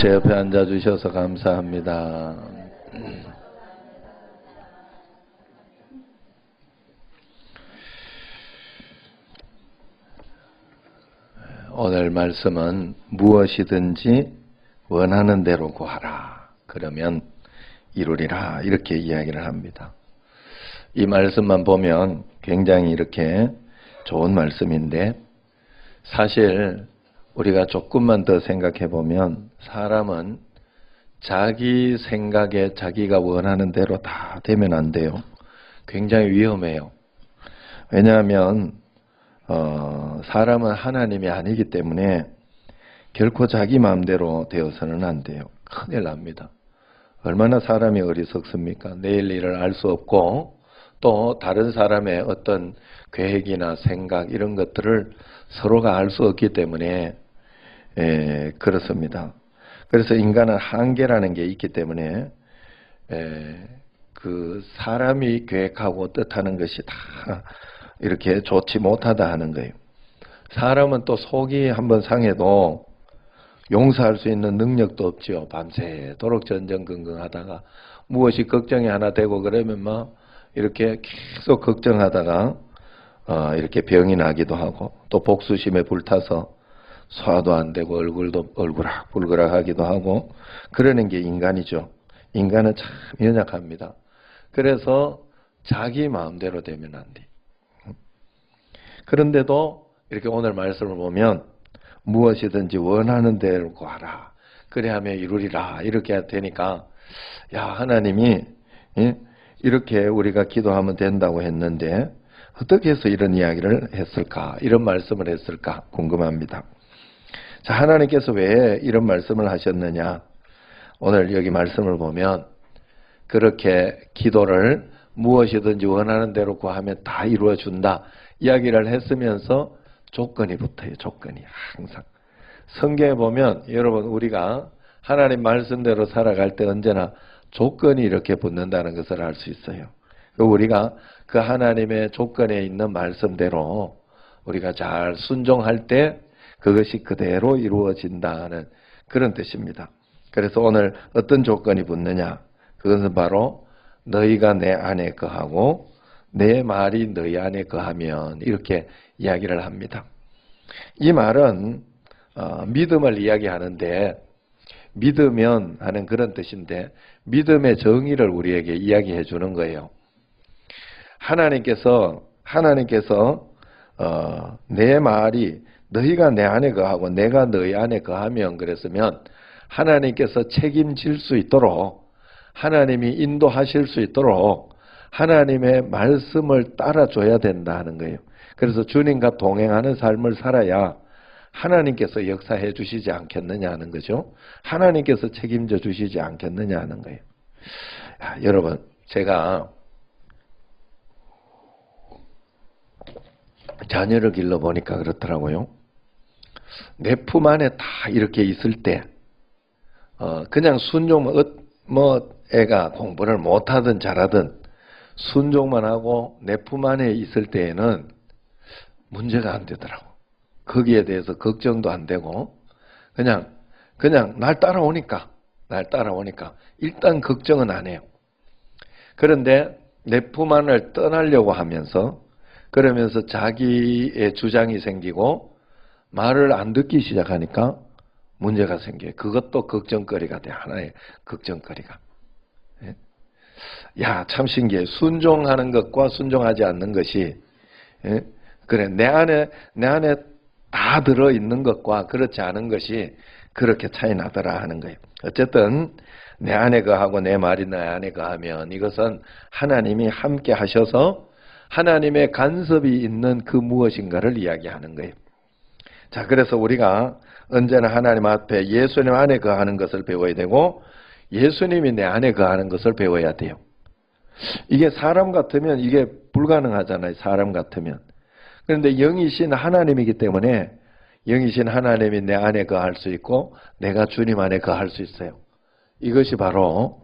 제 옆에 앉아주셔서 감사합니다. 오늘 말씀은 무엇이든지 원하는 대로 구하라. 그러면 이루리라. 이렇게 이야기를 합니다. 이 말씀만 보면 굉장히 이렇게 좋은 말씀인데 사실 우리가 조금만 더 생각해 보면 사람은 자기 생각에 자기가 원하는 대로 다 되면 안 돼요. 굉장히 위험해요. 왜냐하면 사람은 하나님이 아니기 때문에 결코 자기 마음대로 되어서는 안 돼요. 큰일 납니다. 얼마나 사람이 어리석습니까? 내일 일을 알 수 없고 또 다른 사람의 어떤 계획이나 생각 이런 것들을 서로가 알 수 없기 때문에 그렇습니다. 그래서 인간은 한계라는 게 있기 때문에 그 사람이 계획하고 뜻하는 것이 다 이렇게 좋지 못하다 하는 거예요. 사람은 또 속이 한번 상해도 용서할 수 있는 능력도 없지요. 밤새도록 전전긍긍하다가 무엇이 걱정이 하나 되고 그러면 막 이렇게 계속 걱정하다가 이렇게 병이 나기도 하고 또 복수심에 불타서 소화도 안 되고 얼굴도 얼그락불그락 하기도 하고 그러는 게 인간이죠. 인간은 참 연약합니다. 그래서 자기 마음대로 되면 안 돼. 그런데도 이렇게 오늘 말씀을 보면 무엇이든지 원하는 대로 구하라. 그래 하면 이루리라. 이렇게 되니까 야 하나님이 이렇게 우리가 기도하면 된다고 했는데 어떻게 해서 이런 이야기를 했을까? 이런 말씀을 했을까? 궁금합니다. 자, 하나님께서 왜 이런 말씀을 하셨느냐? 오늘 여기 말씀을 보면 그렇게 기도를 무엇이든지 원하는 대로 구하면 다 이루어준다. 이야기를 했으면서 조건이 붙어요. 조건이 항상. 성경에 보면 여러분 우리가 하나님 말씀대로 살아갈 때 언제나 조건이 이렇게 붙는다는 것을 알 수 있어요. 우리가 그 하나님의 조건에 있는 말씀대로 우리가 잘 순종할 때 그것이 그대로 이루어진다는 그런 뜻입니다. 그래서 오늘 어떤 조건이 붙느냐? 그것은 바로 너희가 내 안에 거하고 내 말이 너희 안에 거하면 이렇게 이야기를 합니다. 이 말은 믿음을 이야기하는데 믿으면 하는 그런 뜻인데 믿음의 정의를 우리에게 이야기해 주는 거예요. 하나님께서 내 말이 너희가 내 안에 거하고 내가 너희 안에 거하면 그랬으면 하나님께서 책임질 수 있도록 하나님이 인도하실 수 있도록 하나님의 말씀을 따라줘야 된다 하는 거예요. 그래서 주님과 동행하는 삶을 살아야 하나님께서 역사해 주시지 않겠느냐 하는 거죠. 하나님께서 책임져 주시지 않겠느냐 하는 거예요. 여러분 제가 자녀를 길러보니까 그렇더라고요. 내 품 안에 다 이렇게 있을 때 그냥 순종 애가 공부를 못하든 잘하든 순종만 하고 내 품 안에 있을 때에는 문제가 안 되더라고. 거기에 대해서 걱정도 안 되고 그냥 날 따라오니까 일단 걱정은 안 해요. 그런데 내 품 안을 떠나려고 하면서 그러면서 자기의 주장이 생기고 말을 안 듣기 시작하니까 문제가 생겨요. 그것도 걱정거리가 돼. 하나의 걱정거리가. 야, 참 신기해. 순종하는 것과 순종하지 않는 것이 그래 내 안에 다 들어있는 것과 그렇지 않은 것이 그렇게 차이 나더라 하는 거예요. 어쨌든 내 안에 거하고 내 말이 내 안에 거하면 이것은 하나님이 함께 하셔서 하나님의 간섭이 있는 그 무엇인가를 이야기하는 거예요. 자, 그래서 우리가 언제나 하나님 앞에 예수님 안에 거하는 것을 배워야 되고 예수님이 내 안에 거하는 것을 배워야 돼요. 이게 사람 같으면 이게 불가능하잖아요. 사람 같으면. 그런데 영이신 하나님이기 때문에 영이신 하나님이 내 안에 거할 수 있고 내가 주님 안에 거할 수 있어요. 이것이 바로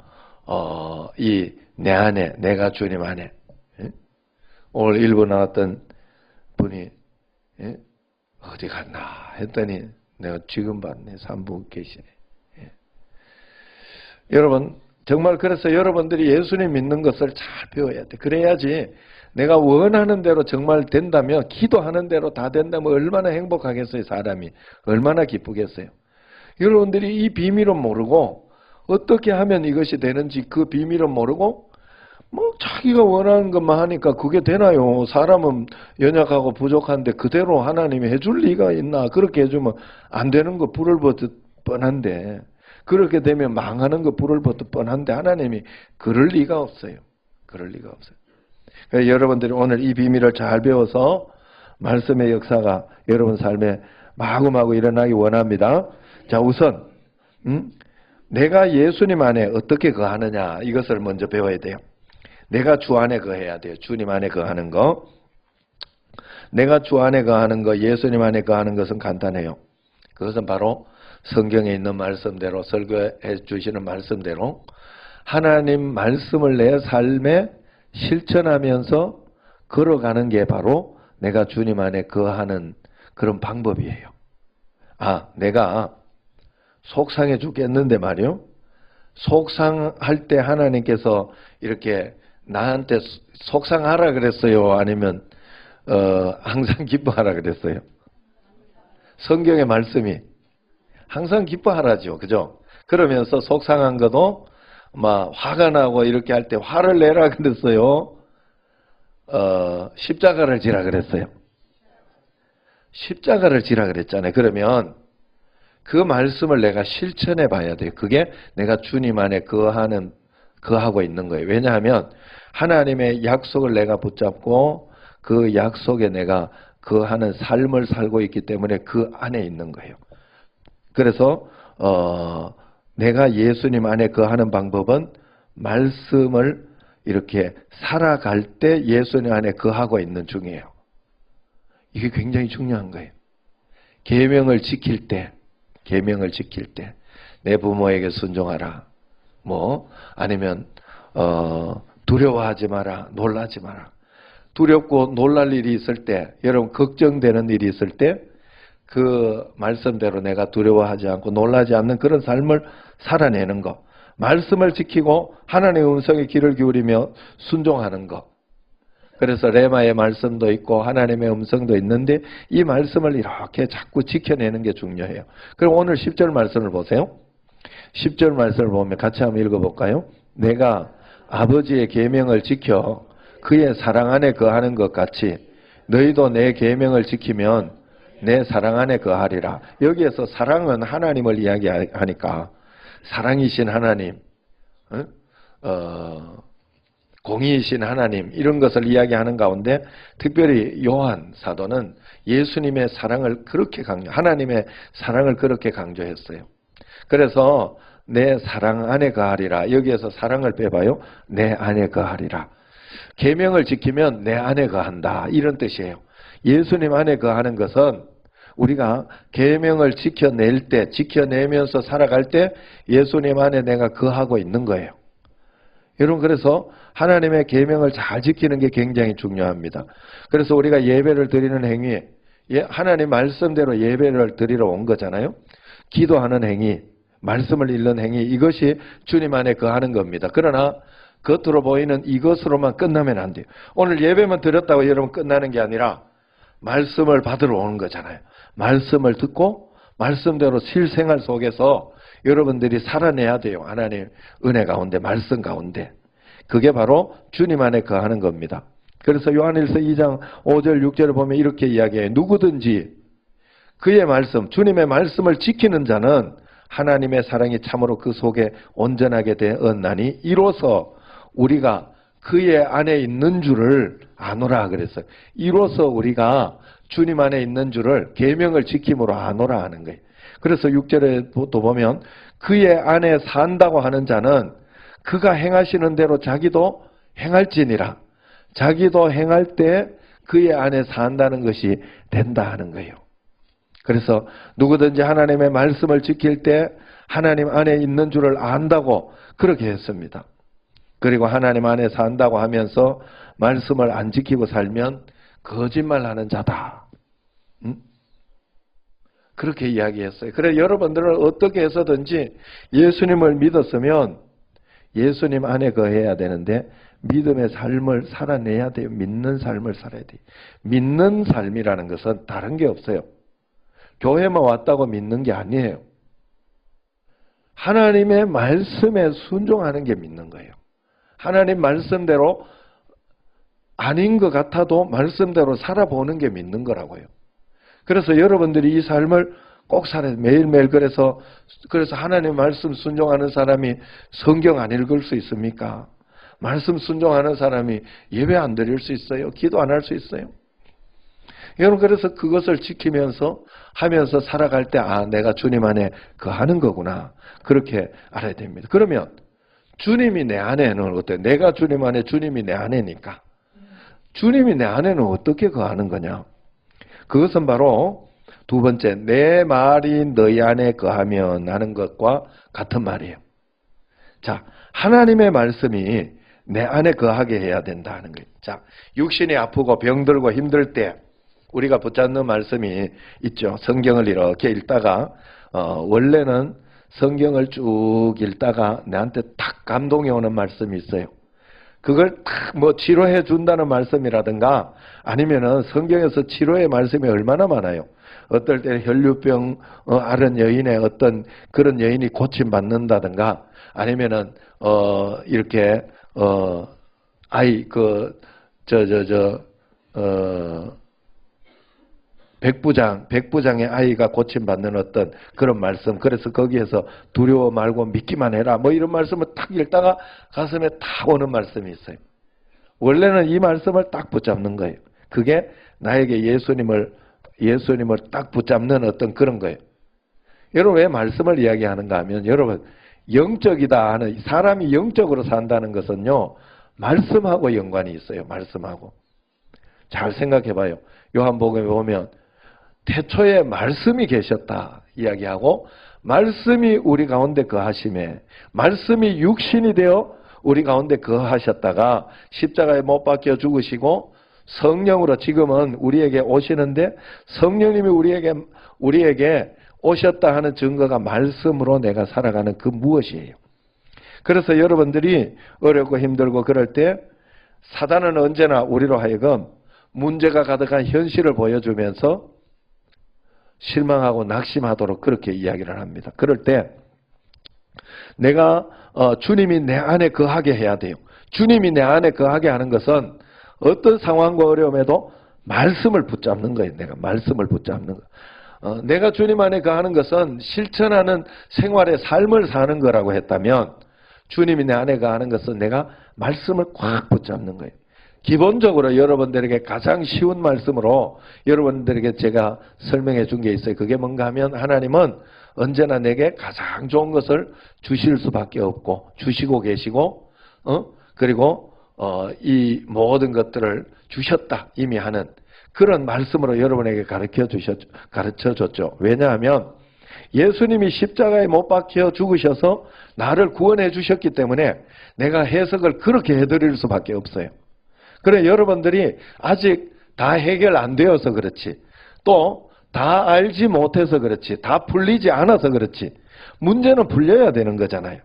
이 내 안에 내가 주님 안에 오늘 일부 나왔던 분이 어디 갔나 했더니 내가 지금 봤네. 3분 계시네. 여러분, 정말 그래서 여러분들이 예수님 믿는 것을 잘 배워야 돼. 그래야지 내가 원하는 대로 정말 된다면, 기도하는 대로 다 된다면 얼마나 행복하겠어요, 사람이. 얼마나 기쁘겠어요. 여러분들이 이 비밀은 모르고, 어떻게 하면 이것이 되는지 그 비밀은 모르고, 뭐 자기가 원하는 것만 하니까 그게 되나요? 사람은 연약하고 부족한데 그대로 하나님이 해줄 리가 있나? 그렇게 해주면 안 되는 거 불을 벗듯 뻔한데, 그렇게 되면 망하는 거 불을 벗듯 뻔한데 하나님이 그럴 리가 없어요. 그럴 리가 없어요. 그래서 여러분들이 오늘 이 비밀을 잘 배워서 말씀의 역사가 여러분 삶에 마구마구 일어나기 원합니다. 자, 우선 내가 예수님 안에 어떻게 거하느냐, 이것을 먼저 배워야 돼요. 내가 주 안에 거해야 돼요. 주님 안에 거하는 거. 내가 주 안에 거하는 거, 예수님 안에 거하는 것은 간단해요. 그것은 바로 성경에 있는 말씀대로, 설교해 주시는 말씀대로 하나님 말씀을 내 삶에 실천하면서 걸어가는 게 바로 내가 주님 안에 거하는 그런 방법이에요. 아, 내가 속상해 죽겠는데 말이요. 속상할 때 하나님께서 이렇게 나한테 속상하라 그랬어요? 아니면 항상 기뻐하라 그랬어요? 성경의 말씀이 항상 기뻐하라죠. 그죠? 그러면서 속상한 것도 막 화가 나고 이렇게 할 때 화를 내라 그랬어요? 십자가를 지라 그랬어요? 십자가를 지라 그랬잖아요. 그러면 그 말씀을 내가 실천해 봐야 돼요. 그게 내가 주님 안에 거하고 있는 거예요. 왜냐하면 하나님의 약속을 내가 붙잡고 그 약속에 내가 거하는 삶을 살고 있기 때문에 그 안에 있는 거예요. 그래서 내가 예수님 안에 거하는 방법은 말씀을 이렇게 살아갈 때 예수님 안에 거하고 있는 중이에요. 이게 굉장히 중요한 거예요. 계명을 지킬 때 내 부모에게 순종하라. 뭐 아니면 두려워하지 마라. 놀라지 마라. 두렵고 놀랄 일이 있을 때, 여러분 걱정되는 일이 있을 때 그 말씀대로 내가 두려워하지 않고 놀라지 않는 그런 삶을 살아내는 것. 말씀을 지키고 하나님의 음성에 귀를 기울이며 순종하는 것. 그래서 레마의 말씀도 있고 하나님의 음성도 있는데 이 말씀을 이렇게 자꾸 지켜내는 게 중요해요. 그럼 오늘 10절 말씀을 보세요. 10절 말씀을 보면 같이 한번 읽어볼까요? 내가 아버지의 계명을 지켜 그의 사랑 안에 거하는 것 같이 너희도 내 계명을 지키면 내 사랑 안에 거하리라. 여기에서 사랑은 하나님을 이야기하니까 사랑이신 하나님, 공의이신 하나님, 이런 것을 이야기하는 가운데 특별히 요한 사도는 예수님의 사랑을 그렇게 하나님의 사랑을 그렇게 강조했어요. 그래서 내 사랑 안에 거하리라. 여기에서 사랑을 빼봐요. 내 안에 거하리라. 계명을 지키면 내 안에 거한다. 이런 뜻이에요. 예수님 안에 거하는 것은 우리가 계명을 지켜낼 때, 지켜내면서 살아갈 때 예수님 안에 내가 거하고 있는 거예요. 여러분, 그래서 하나님의 계명을 잘 지키는 게 굉장히 중요합니다. 그래서 우리가 예배를 드리는 행위, 하나님 말씀대로 예배를 드리러 온 거잖아요. 기도하는 행위, 말씀을 읽는 행위, 이것이 주님 안에 거하는 겁니다. 그러나 겉으로 보이는 이것으로만 끝나면 안 돼요. 오늘 예배만 드렸다고 여러분 끝나는 게 아니라 말씀을 받으러 오는 거잖아요. 말씀을 듣고 말씀대로 실생활 속에서 여러분들이 살아내야 돼요. 하나님 은혜 가운데, 말씀 가운데. 그게 바로 주님 안에 거하는 겁니다. 그래서 요한일서 2장 5절 6절을 보면 이렇게 이야기해요. 누구든지 그의 말씀, 주님의 말씀을 지키는 자는 하나님의 사랑이 참으로 그 속에 온전하게 되었나니 이로써 우리가 그의 안에 있는 줄을 아노라 그랬어요. 이로써 우리가 주님 안에 있는 줄을 계명을 지킴으로 아노라 하는 거예요. 그래서 6절에도 보면 그의 안에 산다고 하는 자는 그가 행하시는 대로 자기도 행할지니라. 자기도 행할 때 그의 안에 산다는 것이 된다 하는 거예요. 그래서 누구든지 하나님의 말씀을 지킬 때 하나님 안에 있는 줄을 안다고 그렇게 했습니다. 그리고 하나님 안에 산다고 하면서 말씀을 안 지키고 살면 거짓말하는 자다. 그렇게 이야기했어요. 그래 여러분들은 어떻게 해서든지 예수님을 믿었으면 예수님 안에 거해야 되는데 믿음의 삶을 살아내야 돼요. 믿는 삶을 살아야 돼요. 믿는 삶이라는 것은 다른 게 없어요. 교회만 왔다고 믿는 게 아니에요. 하나님의 말씀에 순종하는 게 믿는 거예요. 하나님 말씀대로 아닌 것 같아도 말씀대로 살아보는 게 믿는 거라고요. 그래서 여러분들이 이 삶을 꼭 살아야 돼요. 매일매일 그래서 하나님 말씀 순종하는 사람이 성경 안 읽을 수 있습니까? 말씀 순종하는 사람이 예배 안 드릴 수 있어요? 기도 안 할 수 있어요? 여러분 그래서 그것을 지키면서 하면서 살아갈 때 내가 주님 안에 거하는 거구나. 그렇게 알아야 됩니다. 그러면 주님이 내 안에는 어때요? 내가 주님 안에 주님이 내 안에니까 주님이 내 안에는 어떻게 거하는 거냐? 그것은 바로 두 번째 내 말이 너희 안에 거하면 하는 것과 같은 말이에요. 자, 하나님의 말씀이 내 안에 거하게 해야 된다 하는 거예요. 자, 육신이 아프고 병들고 힘들 때 우리가 붙잡는 말씀이 있죠. 성경을 이렇게 읽다가 원래는 성경을 쭉 읽다가 내한테 탁 감동이 오는 말씀이 있어요. 그걸 탁 치료해 준다는 말씀이라든가 아니면은 성경에서 치료의 말씀이 얼마나 많아요. 어떨 때는 혈류병 앓은 여인의 어떤 그런 여인이 고침받는다든가 아니면은 이렇게 백부장의 아이가 고침받는 어떤 그런 말씀. 그래서 거기에서 두려워 말고 믿기만 해라. 이런 말씀을 딱 읽다가 가슴에 탁 오는 말씀이 있어요. 원래는 이 말씀을 딱 붙잡는 거예요. 그게 나에게 예수님을 딱 붙잡는 어떤 그런 거예요. 여러분 왜 말씀을 이야기하는가 하면 여러분 영적이다 하는 사람이 영적으로 산다는 것은요. 말씀하고 연관이 있어요. 말씀하고. 잘 생각해 봐요. 요한복음에 보면 태초에 말씀이 계셨다 이야기하고 말씀이 우리 가운데 거하심에 말씀이 육신이 되어 우리 가운데 거하셨다가 십자가에 못 박혀 죽으시고 성령으로 지금은 우리에게 오시는데 성령님이 우리에게 오셨다 하는 증거가 말씀으로 내가 살아가는 그 무엇이에요. 그래서 여러분들이 어렵고 힘들고 그럴 때 사단은 언제나 우리로 하여금 문제가 가득한 현실을 보여주면서 실망하고 낙심하도록 그렇게 이야기를 합니다. 그럴 때 내가 주님이 내 안에 거하게 해야 돼요. 주님이 내 안에 거하게 하는 것은 어떤 상황과 어려움에도 말씀을 붙잡는 거예요. 내가 말씀을 붙잡는 거. 내가 주님 안에 거하는 것은 실천하는 생활의 삶을 사는 거라고 했다면 주님이 내 안에 거하는 것은 내가 말씀을 꽉 붙잡는 거예요. 기본적으로 여러분들에게 가장 쉬운 말씀으로 여러분들에게 제가 설명해 준 게 있어요. 그게 뭔가 하면 하나님은 언제나 내게 가장 좋은 것을 주실 수밖에 없고 주시고 계시고 그리고 이 모든 것들을 주셨다 이미 하는 그런 말씀으로 여러분에게 가르쳐 줬죠. 왜냐하면 예수님이 십자가에 못 박혀 죽으셔서 나를 구원해 주셨기 때문에 내가 해석을 그렇게 해드릴 수밖에 없어요. 그래 여러분들이 아직 다 해결 안 되어서 그렇지 또 다 알지 못해서 그렇지 다 풀리지 않아서 그렇지 문제는 풀려야 되는 거잖아요.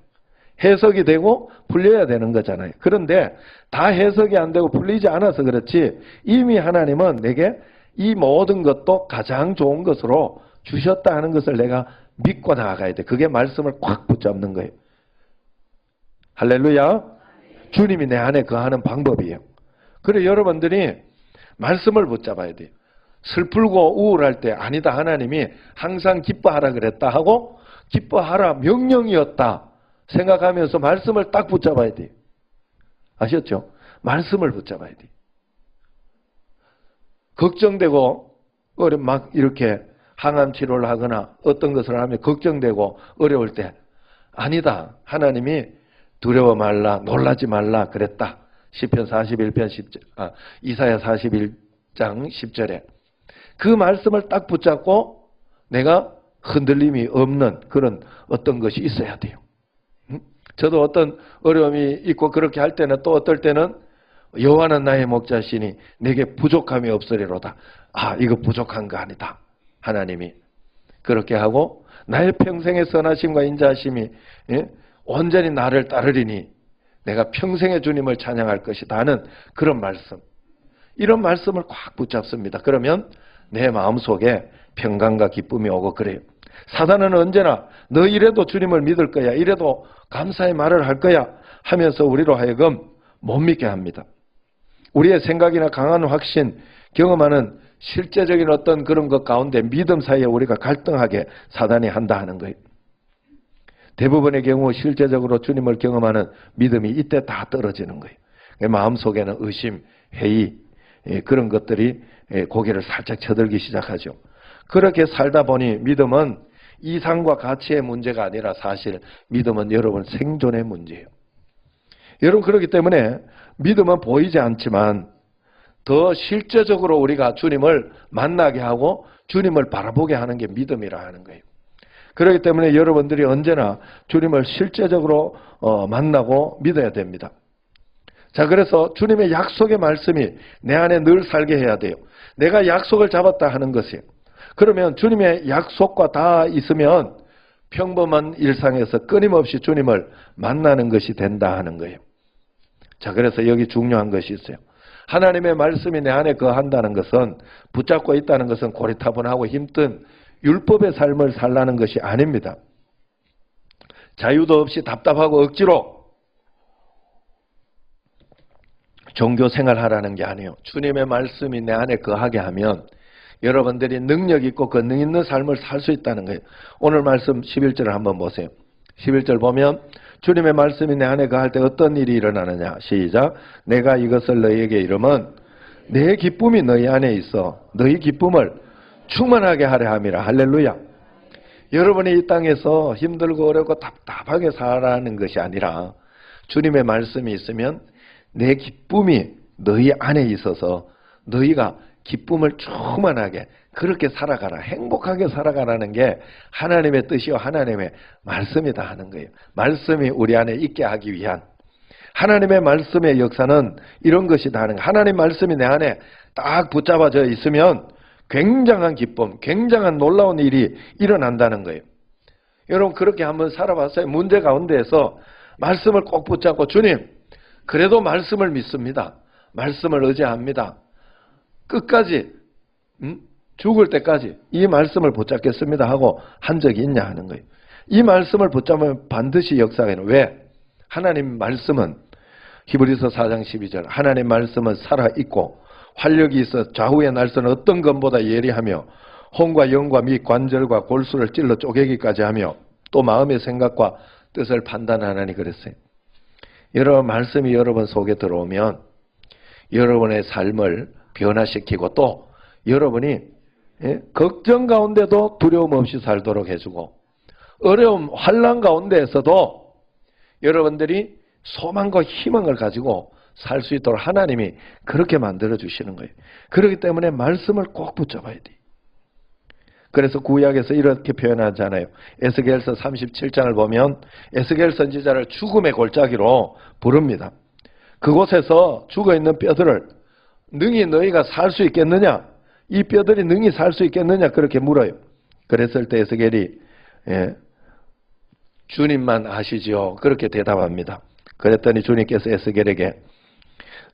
해석이 되고 풀려야 되는 거잖아요. 그런데 다 해석이 안 되고 풀리지 않아서 그렇지 이미 하나님은 내게 이 모든 것도 가장 좋은 것으로 주셨다 하는 것을 내가 믿고 나아가야 돼. 그게 말씀을 꽉 붙잡는 거예요. 할렐루야. 주님이 내 안에 거하는 방법이에요. 그래 여러분들이 말씀을 붙잡아야 돼요. 슬프고 우울할 때 아니다 하나님이 항상 기뻐하라 그랬다 하고 기뻐하라 명령이었다 생각하면서 말씀을 딱 붙잡아야 돼요. 아셨죠? 말씀을 붙잡아야 돼요. 걱정되고 막 이렇게 항암 치료를 하거나 어떤 것을 하면 걱정되고 어려울 때 아니다 하나님이 두려워 말라 놀라지 말라 그랬다. 시편 41편 10절, 이사야 41장 10절에 그 말씀을 딱 붙잡고 내가 흔들림이 없는 그런 어떤 것이 있어야 돼요. 저도 어떤 어려움이 있고 그렇게 할 때는 또 어떨 때는 여호와는 나의 목자시니 내게 부족함이 없으리로다. 이거 부족한 거 아니다. 하나님이 그렇게 하고 나의 평생의 선하심과 인자하심이 온전히 나를 따르리니 내가 평생의 주님을 찬양할 것이다 하는 그런 말씀. 이런 말씀을 꽉 붙잡습니다. 그러면 내 마음속에 평강과 기쁨이 오고 그래요. 사단은 언제나 너 이래도 주님을 믿을 거야, 이래도 감사의 말을 할 거야 하면서 우리로 하여금 못 믿게 합니다. 우리의 생각이나 강한 확신, 경험하는 실제적인 어떤 그런 것 가운데 믿음 사이에 우리가 갈등하게 사단이 한다 하는 거예요. 대부분의 경우 실제적으로 주님을 경험하는 믿음이 이때 다 떨어지는 거예요. 마음속에는 의심, 회의, 그런 것들이 고개를 살짝 쳐들기 시작하죠. 그렇게 살다 보니 믿음은 이상과 가치의 문제가 아니라 사실 믿음은 여러분 생존의 문제예요. 여러분 그렇기 때문에 믿음은 보이지 않지만 더 실제적으로 우리가 주님을 만나게 하고 주님을 바라보게 하는 게 믿음이라 하는 거예요. 그렇기 때문에 여러분들이 언제나 주님을 실제적으로 만나고 믿어야 됩니다. 자, 그래서 주님의 약속의 말씀이 내 안에 늘 살게 해야 돼요. 내가 약속을 잡았다 하는 것이에요. 그러면 주님의 약속과 다 있으면 평범한 일상에서 끊임없이 주님을 만나는 것이 된다 하는 거예요. 자, 그래서 여기 중요한 것이 있어요. 하나님의 말씀이 내 안에 거한다는 것은, 붙잡고 있다는 것은 고리타분하고 힘든 율법의 삶을 살라는 것이 아닙니다. 자유도 없이 답답하고 억지로 종교 생활하라는 게 아니에요. 주님의 말씀이 내 안에 거하게 하면 여러분들이 능력 있고 권능 있는 삶을 살 수 있다는 거예요. 오늘 말씀 11절을 한번 보세요. 11절 보면 주님의 말씀이 내 안에 거할 때 어떤 일이 일어나느냐. 시작. 내가 이것을 너희에게 이르면 내 기쁨이 너희 안에 있어 너희 기쁨을 충만하게 하려 함이라. 할렐루야. 여러분이 이 땅에서 힘들고 어렵고 답답하게 살아가는 것이 아니라 주님의 말씀이 있으면 내 기쁨이 너희 안에 있어서 너희가 기쁨을 충만하게 그렇게 살아가라, 행복하게 살아가라는 게 하나님의 뜻이요 하나님의 말씀이다 하는 거예요. 말씀이 우리 안에 있게 하기 위한 하나님의 말씀의 역사는 이런 것이다 하는 거예요. 하나님 말씀이 내 안에 딱 붙잡아져 있으면 굉장한 기쁨, 굉장한 놀라운 일이 일어난다는 거예요. 여러분 그렇게 한번 살아봤어요? 문제 가운데에서 말씀을 꼭 붙잡고 주님 그래도 말씀을 믿습니다. 말씀을 의지합니다. 끝까지 죽을 때까지 이 말씀을 붙잡겠습니다 하고 한 적이 있냐 하는 거예요. 이 말씀을 붙잡으면 반드시 역사가 있는. 왜? 하나님 말씀은 히브리서 4장 12절 하나님 말씀은 살아있고 활력이 있어 좌우의 날선 어떤 것보다 예리하며 혼과 영과 및 관절과 골수를 찔러 쪼개기까지 하며 또 마음의 생각과 뜻을 판단하나니 그랬어요. 여러분 말씀이 여러분 속에 들어오면 여러분의 삶을 변화시키고 또 여러분이 걱정 가운데도 두려움 없이 살도록 해주고 어려움, 환난 가운데에서도 여러분들이 소망과 희망을 가지고 살 수 있도록 하나님이 그렇게 만들어 주시는 거예요. 그렇기 때문에 말씀을 꼭 붙잡아야 돼요. 그래서 구약에서 이렇게 표현하잖아요. 에스겔서 37장을 보면 에스겔 선지자를 죽음의 골짜기로 부릅니다. 그곳에서 죽어있는 뼈들을 능히 너희가 살 수 있겠느냐? 이 뼈들이 능히 살 수 있겠느냐? 그렇게 물어요. 그랬을 때 에스겔이 주님만 아시지요. 그렇게 대답합니다. 그랬더니 주님께서 에스겔에게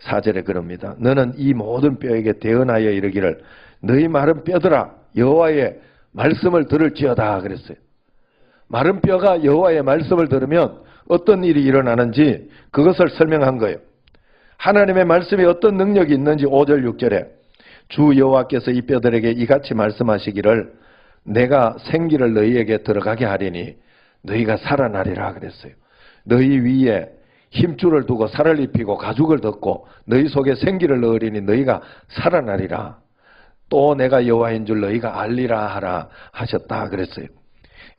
4절에 그럽니다. 너는 이 모든 뼈에게 대언하여 이르기를 너희 마른 뼈들아 여호와의 말씀을 들을지어다 그랬어요. 마른 뼈가 여호와의 말씀을 들으면 어떤 일이 일어나는지 그것을 설명한 거예요. 하나님의 말씀이 어떤 능력이 있는지 5절 6절에 주 여호와께서 이 뼈들에게 이같이 말씀하시기를 내가 생기를 너희에게 들어가게 하리니 너희가 살아나리라 그랬어요. 너희 위에 힘줄을 두고 살을 입히고 가죽을 덮고 너희 속에 생기를 넣으리니 너희가 살아나리라. 또 내가 여호와인 줄 너희가 알리라 하라 하셨다 그랬어요.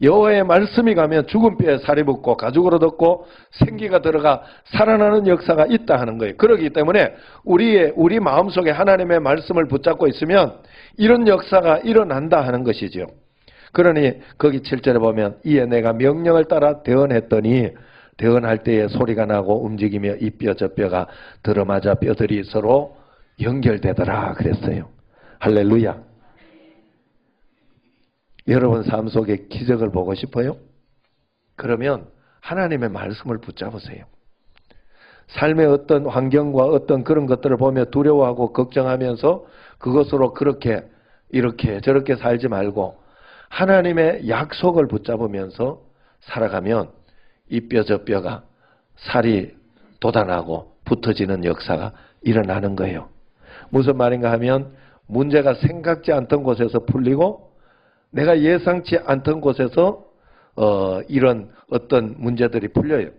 여호와의 말씀이 가면 죽은 뼈에 살이 붙고 가죽으로 덮고 생기가 들어가 살아나는 역사가 있다 하는 거예요. 그렇기 때문에 우리 마음속에 하나님의 말씀을 붙잡고 있으면 이런 역사가 일어난다 하는 것이죠. 그러니 거기 7절에 보면 이에 내가 명령을 따라 대언했더니 대언할 때에 소리가 나고 움직이며 이 뼈 저 뼈가 들어맞아 뼈들이 서로 연결되더라 그랬어요. 할렐루야. 여러분 삶 속에 기적을 보고 싶어요? 그러면 하나님의 말씀을 붙잡으세요. 삶의 어떤 환경과 어떤 그런 것들을 보며 두려워하고 걱정하면서 그것으로 그렇게 이렇게 저렇게 살지 말고 하나님의 약속을 붙잡으면서 살아가면 이 뼈 저 뼈가 살이 돋아나고 붙어지는 역사가 일어나는 거예요. 무슨 말인가 하면 문제가 생각지 않던 곳에서 풀리고 내가 예상치 않던 곳에서 이런 어떤 문제들이 풀려요.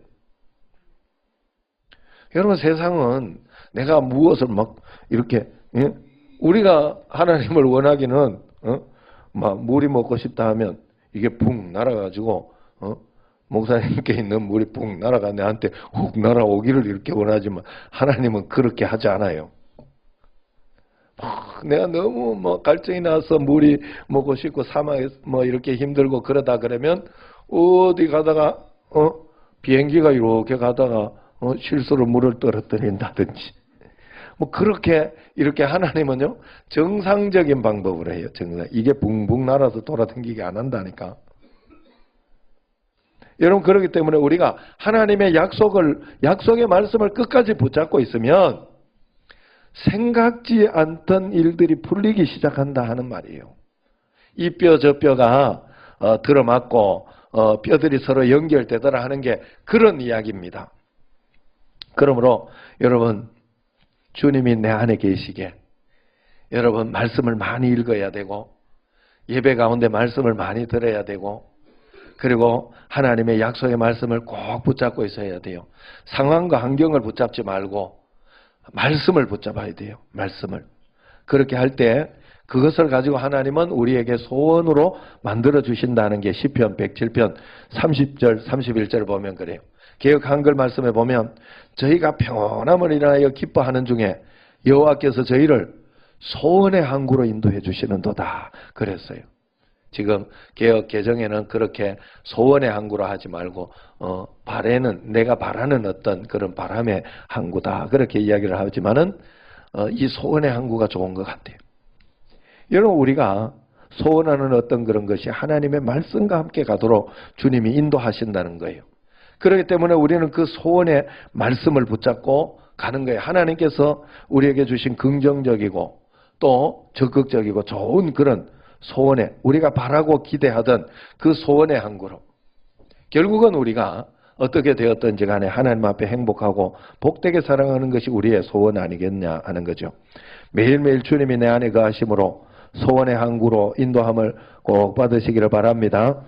여러분 세상은 내가 무엇을 막 이렇게 우리가 하나님을 원하기는 막 물이 먹고 싶다 하면 이게 붕 날아가지고 목사님께 있는 물이 붕 날아가 내한테 훅 날아오기를 이렇게 원하지만 하나님은 그렇게 하지 않아요. 내가 너무 뭐 갈증이 나서 물이 먹고 싶고 사막에 뭐 이렇게 힘들고 그러다 그러면 어디 가다가 비행기가 이렇게 가다가 실수로 물을 떨어뜨린다든지 뭐 그렇게 이렇게 하나님은요 정상적인 방법으로 해요. 이게 붕붕 날아서 돌아다니게 안 한다니까. 여러분 그렇기 때문에 우리가 하나님의 약속의 말씀을 끝까지 붙잡고 있으면 생각지 않던 일들이 풀리기 시작한다 하는 말이에요. 이 뼈 저 뼈가 들어맞고 뼈들이 서로 연결되더라 하는 게 그런 이야기입니다. 그러므로 여러분 주님이 내 안에 계시게 여러분 말씀을 많이 읽어야 되고 예배 가운데 말씀을 많이 들어야 되고 그리고 하나님의 약속의 말씀을 꼭 붙잡고 있어야 돼요. 상황과 환경을 붙잡지 말고 말씀을 붙잡아야 돼요. 말씀을. 그렇게 할 때 그것을 가지고 하나님은 우리에게 소원으로 만들어 주신다는 게 시편 107편 30절 31절 보면 그래요. 개역 한글 말씀에 보면 저희가 평온함을 인하여 기뻐하는 중에 여호와께서 저희를 소원의 항구로 인도해 주시는도다 그랬어요. 지금 개역 개정에는 그렇게 소원의 항구로 하지 말고 바라는 내가 바라는 어떤 그런 바람의 항구다 그렇게 이야기를 하지만은 이 소원의 항구가 좋은 것 같아요. 여러분 우리가 소원하는 어떤 그런 것이 하나님의 말씀과 함께 가도록 주님이 인도하신다는 거예요. 그렇기 때문에 우리는 그 소원의 말씀을 붙잡고 가는 거예요. 하나님께서 우리에게 주신 긍정적이고 또 적극적이고 좋은 그런 소원에 우리가 바라고 기대하던 그 소원의 항구로 결국은 우리가 어떻게 되었든지 간에 하나님 앞에 행복하고 복되게 살아가는 것이 우리의 소원 아니겠냐 하는 거죠. 매일매일 주님이 내 안에 거하심으로 소원의 항구로 인도함을 꼭 받으시기를 바랍니다.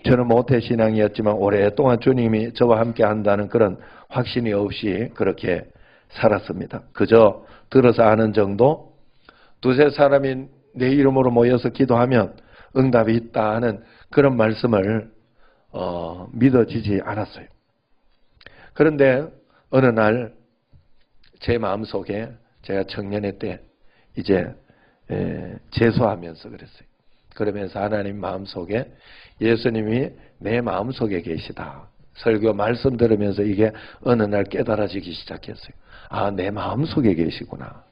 저는 모태신앙이었지만 오랫동안 주님이 저와 함께 한다는 그런 확신이 없이 그렇게 살았습니다. 그저 들어서 아는 정도, 두세 사람이 내 이름으로 모여서 기도하면 응답이 있다 하는 그런 말씀을 믿어지지 않았어요. 그런데 어느 날 제 마음속에 제가 청년회 때 이제 재수하면서 그랬어요. 그러면서 하나님 마음속에 예수님이 내 마음속에 계시다. 설교 말씀 들으면서 이게 어느 날 깨달아지기 시작했어요. 아, 내 마음속에 계시구나.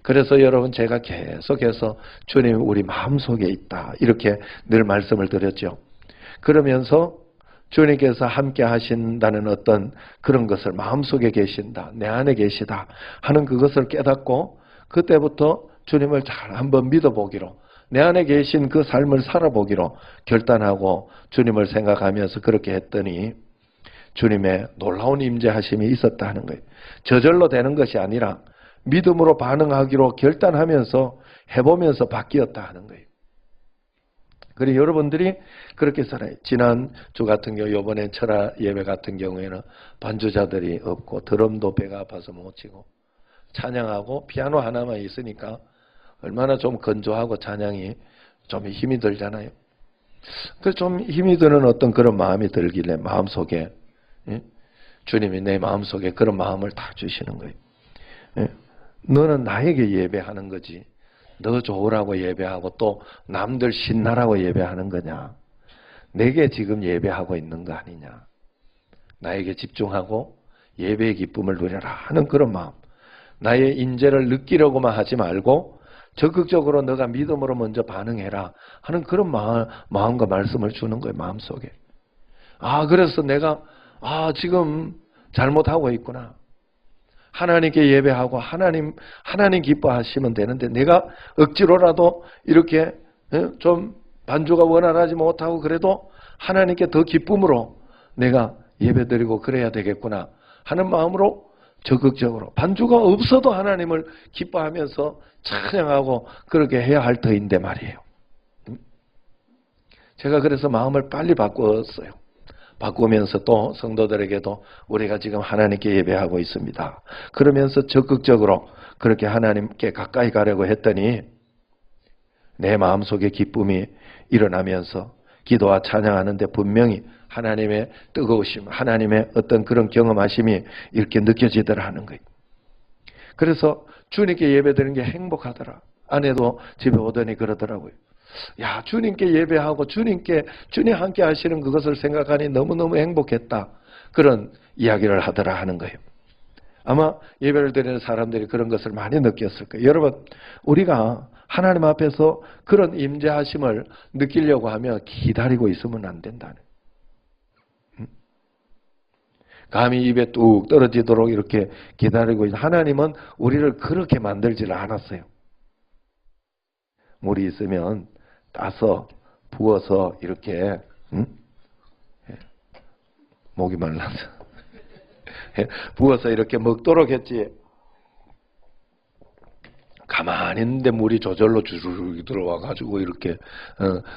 그래서 여러분 제가 계속해서 주님 우리 마음속에 있다 이렇게 늘 말씀을 드렸죠. 그러면서 주님께서 함께 하신다는 어떤 그런 것을 마음속에 계신다, 내 안에 계시다 하는 그것을 깨닫고 그때부터 주님을 잘 한번 믿어보기로 내 안에 계신 그 삶을 살아보기로 결단하고 주님을 생각하면서 그렇게 했더니 주님의 놀라운 임재하심이 있었다 하는 거예요. 저절로 되는 것이 아니라 믿음으로 반응하기로 결단하면서 해보면서 바뀌었다 하는 거예요. 그리고 여러분들이 그렇게 살아요. 지난 주 같은 경우 이번에 철야 예배 같은 경우에는 반주자들이 없고 드럼도 배가 아파서 못 치고 찬양하고 피아노 하나만 있으니까 얼마나 좀 건조하고 찬양이 좀 힘이 들잖아요. 그래서 좀 힘이 드는 어떤 그런 마음이 들길래 마음속에 주님이 내 마음속에 그런 마음을 다 주시는 거예요. 너는 나에게 예배하는 거지 너 좋으라고 예배하고 또 남들 신나라고 예배하는 거냐. 내게 지금 예배하고 있는 거 아니냐. 나에게 집중하고 예배의 기쁨을 누려라 하는 그런 마음. 나의 인재를 느끼려고만 하지 말고 적극적으로 너가 믿음으로 먼저 반응해라 하는 그런 마음과 말씀을 주는 거예요. 마음속에. 그래서 내가 지금 잘못하고 있구나. 하나님께 예배하고 하나님 기뻐하시면 되는데 내가 억지로라도 이렇게 좀 반주가 원활하지 못하고 그래도 하나님께 더 기쁨으로 내가 예배드리고 그래야 되겠구나 하는 마음으로 적극적으로 반주가 없어도 하나님을 기뻐하면서 찬양하고 그렇게 해야 할 터인데 말이에요. 제가 그래서 마음을 빨리 바꾸었어요. 바꾸면서 또 성도들에게도 우리가 지금 하나님께 예배하고 있습니다. 그러면서 적극적으로 그렇게 하나님께 가까이 가려고 했더니 내 마음속에 기쁨이 일어나면서 기도와 찬양하는데 분명히 하나님의 뜨거우심, 하나님의 어떤 그런 경험하심이 이렇게 느껴지더라 하는 거예요. 그래서 주님께 예배드리는 게 행복하더라. 아내도 집에 오더니 그러더라고요. 야, 주님께 예배하고 주님 함께 하시는 그것을 생각하니 너무너무 행복했다. 그런 이야기를 하더라 하는 거예요. 아마 예배를 드리는 사람들이 그런 것을 많이 느꼈을 거예요. 여러분, 우리가 하나님 앞에서 그런 임재하심을 느끼려고 하면 기다리고 있으면 안 된다는 거예요. 감이 입에 뚝 떨어지도록 이렇게 기다리고 있는 하나님은 우리를 그렇게 만들지를 않았어요. 물이 있으면 따서 부어서 이렇게 목이 말라서 부어서 이렇게 먹도록 했지. 가만히 있는데 물이 저절로 주르륵 들어와 가지고 이렇게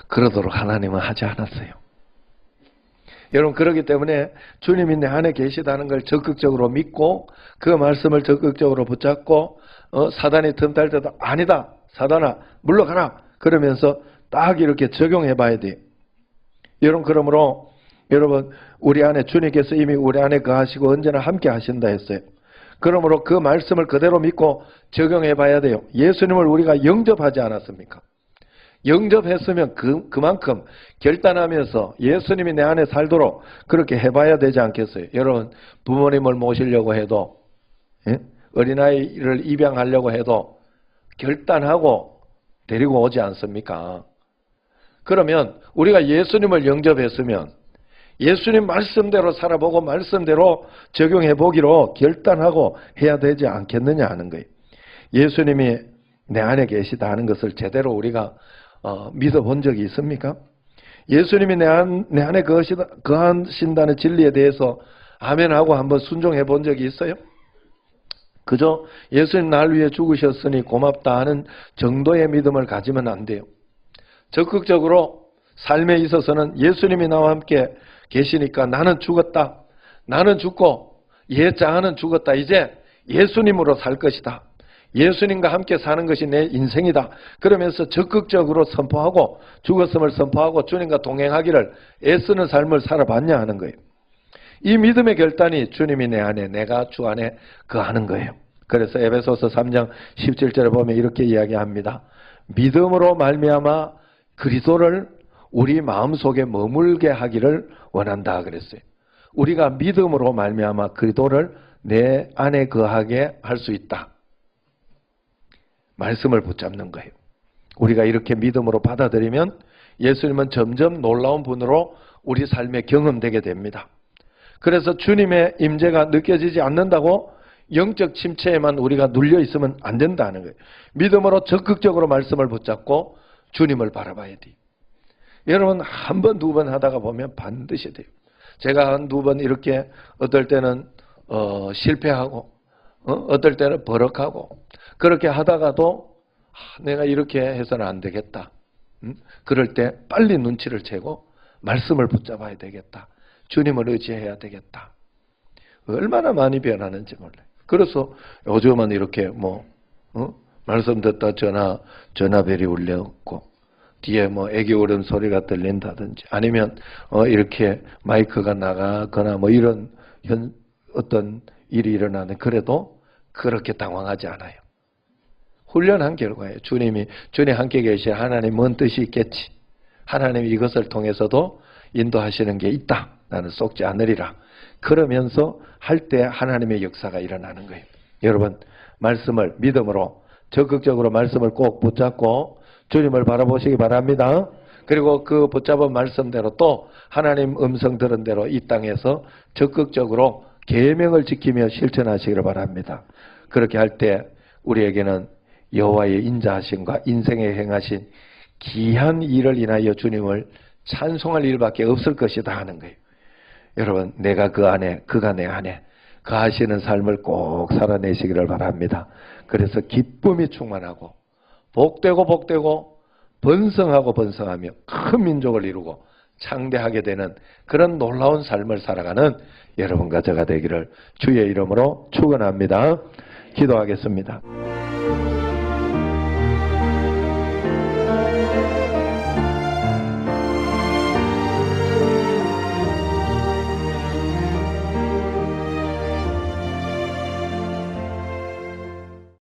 그러도록 하나님은 하지 않았어요. 여러분, 그렇기 때문에 주님이 내 안에 계시다는 걸 적극적으로 믿고 그 말씀을 적극적으로 붙잡고 사단이 틈탈 때도 아니다, 사단아 물러가라 그러면서 딱 이렇게 적용해 봐야 돼요. 여러분, 그러므로 여러분, 우리 안에 주님께서 이미 우리 안에 거하시고 언제나 함께 하신다 했어요. 그러므로 그 말씀을 그대로 믿고 적용해 봐야 돼요. 예수님을 우리가 영접하지 않았습니까? 영접했으면 그만큼 결단하면서 예수님이 내 안에 살도록 그렇게 해봐야 되지 않겠어요? 여러분, 부모님을 모시려고 해도 어린아이를 입양하려고 해도 결단하고 데리고 오지 않습니까? 그러면 우리가 예수님을 영접했으면 예수님 말씀대로 살아보고 말씀대로 적용해 보기로 결단하고 해야 되지 않겠느냐 하는 거예요. 예수님이 내 안에 계시다 하는 것을 제대로 우리가 믿어본 적이 있습니까? 예수님이 내 안에 거하신다는 진리에 대해서 아멘하고 한번 순종해 본 적이 있어요? 그저 예수님 날 위해 죽으셨으니 고맙다 하는 정도의 믿음을 가지면 안 돼요. 적극적으로 삶에 있어서는 예수님이 나와 함께 계시니까 나는 죽었다. 나는 죽고 예자아는 죽었다. 이제 예수님으로 살 것이다. 예수님과 함께 사는 것이 내 인생이다. 그러면서 적극적으로 선포하고 죽었음을 선포하고 주님과 동행하기를 애쓰는 삶을 살아봤냐 하는 거예요. 이 믿음의 결단이 주님이 내 안에 내가 주 안에 거하는 거예요. 그래서 에베소서 3장 17절에 보면 이렇게 이야기합니다. 믿음으로 말미암아 그리스도를 우리 마음속에 머물게 하기를 원한다 그랬어요. 우리가 믿음으로 말미암아 그리스도를 내 안에 거하게 할 수 있다. 말씀을 붙잡는 거예요. 우리가 이렇게 믿음으로 받아들이면 예수님은 점점 놀라운 분으로 우리 삶에 경험되게 됩니다. 그래서 주님의 임재가 느껴지지 않는다고 영적 침체에만 우리가 눌려 있으면 안 된다는 거예요. 믿음으로 적극적으로 말씀을 붙잡고 주님을 바라봐야 돼요. 여러분, 한 번, 두 번 하다가 보면 반드시 돼요. 제가 한 두 번 이렇게 어떨 때는 실패하고 어떨 때는 버럭하고 그렇게 하다가도 내가 이렇게 해서는 안 되겠다. 그럴 때 빨리 눈치를 채고 말씀을 붙잡아야 되겠다. 주님을 의지해야 되겠다. 얼마나 많이 변하는지 몰라요. 그래서 요즘은 이렇게 말씀 듣다 전화벨이 울렸고 뒤에 애기 울음 소리가 들린다든지 아니면 이렇게 마이크가 나가거나 이런 어떤 일이 일어나는 그래도 그렇게 당황하지 않아요. 훈련한 결과예요. 주님 함께 계신 하나님 뭔 뜻이 있겠지. 하나님이 이것을 통해서도 인도하시는 게 있다. 나는 속지 않으리라. 그러면서 할 때 하나님의 역사가 일어나는 거예요. 여러분, 말씀을 믿음으로 적극적으로 말씀을 꼭 붙잡고 주님을 바라보시기 바랍니다. 그리고 그 붙잡은 말씀대로 또 하나님 음성 들은 대로 이 땅에서 적극적으로 계명을 지키며 실천하시기를 바랍니다. 그렇게 할 때 우리에게는 여호와의 인자하심과 인생에 행하신 귀한 일을 인하여 주님을 찬송할 일밖에 없을 것이다 하는 거예요. 여러분, 내가 그 안에, 그가 내 안에 거하시는 삶을 꼭 살아내시기를 바랍니다. 그래서 기쁨이 충만하고 복되고 복되고 번성하고 번성하며 큰 민족을 이루고 창대하게 되는 그런 놀라운 삶을 살아가는 여러분과 저가 되기를 주의 이름으로 축원합니다. 기도하겠습니다.